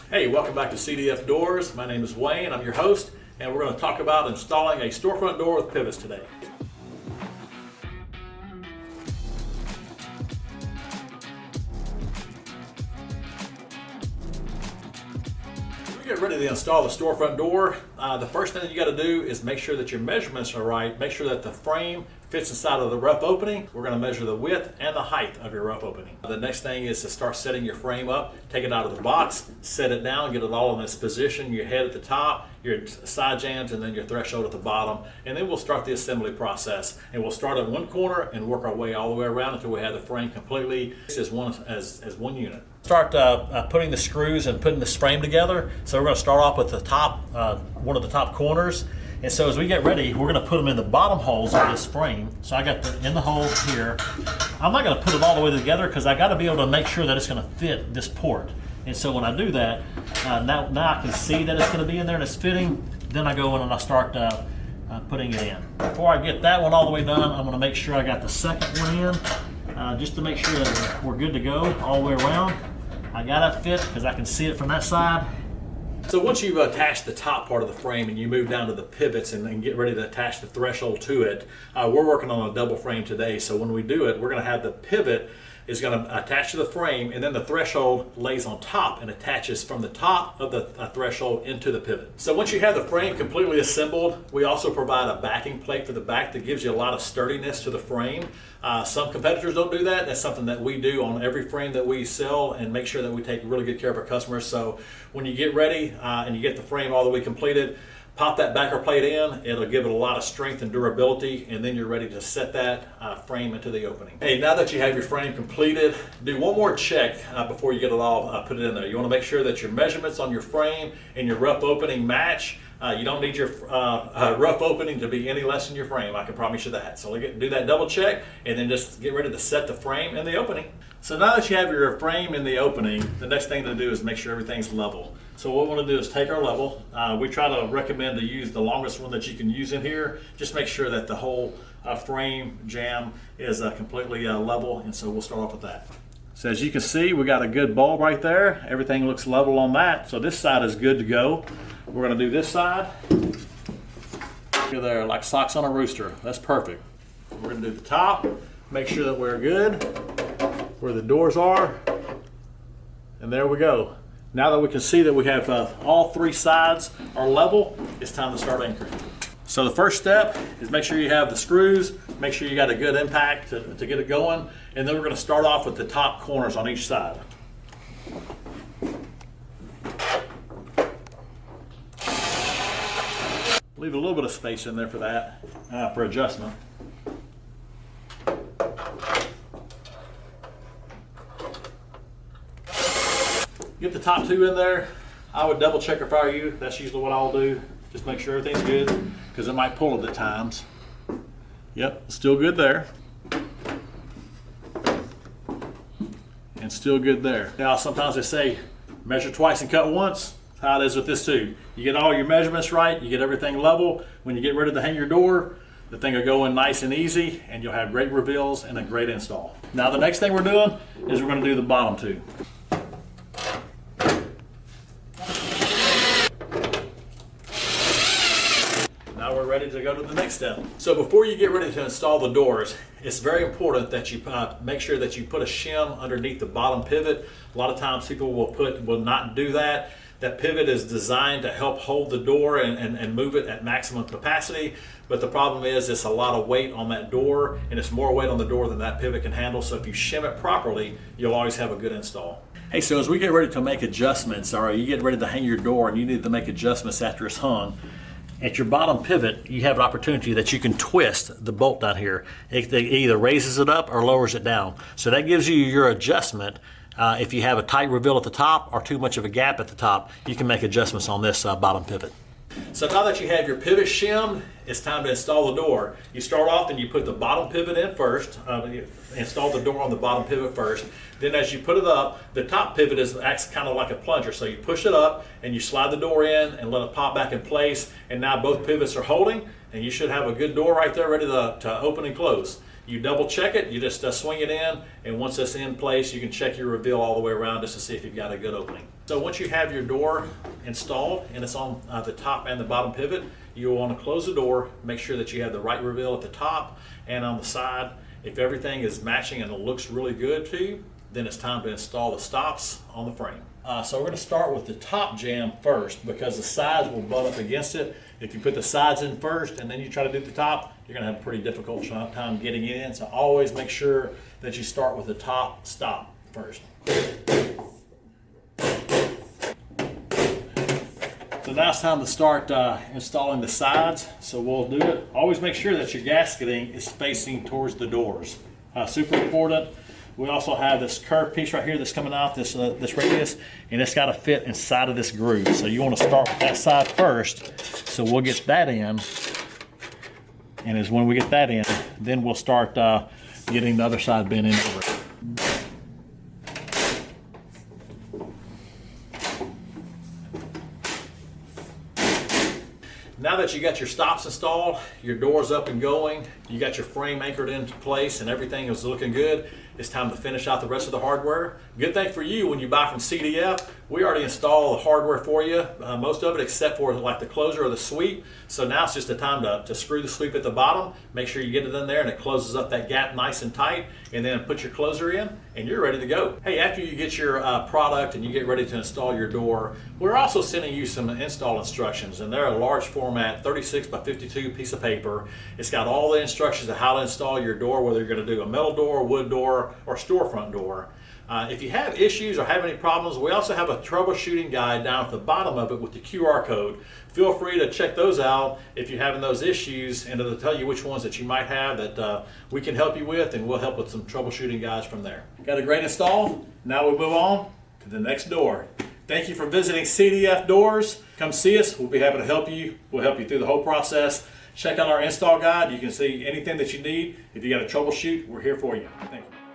Hey, welcome back to CDF Doors. My name is Wayne, I'm your host, and we're going to talk about installing a storefront door with pivots today. Get ready to install the storefront door. The first thing you got to do is make sure that your measurements are right. Make sure that the frame fits inside of the rough opening. We're going to measure the width and the height of your rough opening. The next thing is to start setting your frame up. Take it out of the box, set it down, get it all in this position. Your head at the top, your side jambs, and then your threshold at the bottom. And then we'll start the assembly process. And we'll start at one corner and work our way all the way around until we have the frame completely as one unit. Start putting the screws and putting this frame together. So we're going to start off with the top, one of the top corners. And so as we get ready, we're going to put them in the bottom holes of this frame. So I got in the hole here. I'm not going to put it all the way together because I got to be able to make sure that it's going to fit this port. And so when I do that, now I can see that it's going to be in there and it's fitting. Then I go in and I start putting it in. Before I get that one all the way done, I'm going to make sure I got the second one in, just to make sure that we're good to go all the way around. I got it fit because I can see it from that side. So once you've attached the top part of the frame and you move down to the pivots and get ready to attach the threshold to it, we're working on a double frame today. So when we do it, we're going to have the pivot is going to attach to the frame, and then the threshold lays on top and attaches from the top of the threshold into the pivot. So once you have the frame completely assembled, we also provide a backing plate for the back that gives you a lot of sturdiness to the frame. Some competitors don't do that. That's something that we do on every frame that we sell and make sure that we take really good care of our customers. So when you get ready and you get the frame all the way completed, pop that backer plate in. It'll give it a lot of strength and durability, and then you're ready to set that frame into the opening. Hey, now that you have your frame completed, do one more check before you get it all put it in there. You want to make sure that your measurements on your frame and your rough opening match. You don't need your rough opening to be any less than your frame. I can promise you that. So do that double check and then just get ready to set the frame and the opening. So now that you have your frame in the opening, the next thing to do is make sure everything's level. So what we want to do is take our level. We try to recommend to use the longest one that you can use in here. Just make sure that the whole frame jamb is completely level, and so we'll start off with that. So as you can see, we got a good bulb right there. Everything looks level on that. So this side is good to go. We're going to do this side. Look there, like socks on a rooster. That's perfect. We're going to do the top. Make sure that we're good where the doors are. And there we go. Now that we can see that we have all three sides are level, it's time to start anchoring. So the first step is make sure you have the screws, make sure you got a good impact to get it going, and then we're going to start off with the top corners on each side. Leave a little bit of space in there for that, for adjustment. Get the top two in there. I would double check if I were you. That's usually what I'll do. Just make sure everything's good because it might pull it at times. Yep, still good there. And still good there. Now sometimes they say measure twice and cut once. That's how it is with this too. You get all your measurements right, you get everything level. When you get ready to hang your door, the thing will go in nice and easy and you'll have great reveals and a great install. Now the next thing we're doing is we're going to do the bottom two. Now we're ready to go to the next step. So before you get ready to install the doors, it's very important that you make sure that you put a shim underneath the bottom pivot. A lot of times people will not do that. That pivot is designed to help hold the door and move it at maximum capacity. But the problem is it's a lot of weight on that door, and it's more weight on the door than that pivot can handle. So if you shim it properly, you'll always have a good install. Hey, so as we get ready to make adjustments, or you get ready to hang your door and you need to make adjustments after it's hung, at your bottom pivot, you have an opportunity that you can twist the bolt down here. It either raises it up or lowers it down. So that gives you your adjustment. If you have a tight reveal at the top or too much of a gap at the top, you can make adjustments on this bottom pivot. So now that you have your pivot shimmed, it's time to install the door. You start off and you put the bottom pivot in first. You install the door on the bottom pivot first. Then as you put it up, the top pivot acts kind of like a plunger. So you push it up and you slide the door in and let it pop back in place. And now both pivots are holding, and you should have a good door right there ready to open and close. You double check it, you just swing it in, and once it's in place, you can check your reveal all the way around just to see if you've got a good opening. So once you have your door installed and it's on the top and the bottom pivot, you'll want to close the door, make sure that you have the right reveal at the top and on the side. If everything is matching and it looks really good to you, then it's time to install the stops on the frame. So we're going to start with the top jamb first because the sides will butt up against it. If you put the sides in first and then you try to do the top, you're going to have a pretty difficult time getting it in. So always make sure that you start with the top stop first. So now it's time to start installing the sides. So we'll do it. Always make sure that your gasketing is facing towards the doors. Super important. We also have this curved piece right here that's coming out, this radius, and it's got to fit inside of this groove. So you want to start with that side first. So we'll get that in. And as when we get that in, then we'll start getting the other side bent in over it. Now that you got your stops installed, your doors up and going, you got your frame anchored into place and everything is looking good, it's time to finish out the rest of the hardware. Good thing for you, when you buy from CDF, we already install the hardware for you, most of it except for like the closer or the sweep. So now it's just the time to screw the sweep at the bottom, make sure you get it in there and it closes up that gap nice and tight, and then put your closer in and you're ready to go. Hey, after you get your product and you get ready to install your door, we're also sending you some install instructions, and they're a large format 36 by 52 piece of paper. It's got all the instructions of how to install your door, whether you're going to do a metal door, wood door, or storefront door. If you have issues or have any problems, we also have a troubleshooting guide down at the bottom of it with the QR code. Feel free to check those out if you're having those issues, and it'll tell you which ones that you might have that we can help you with, and we'll help with some troubleshooting guides from there. Got a great install? Now we move on to the next door. Thank you for visiting CDF Doors. Come see us. We'll be happy to help you. We'll help you through the whole process. Check out our install guide. You can see anything that you need. If you got a troubleshoot, we're here for you. Thank you.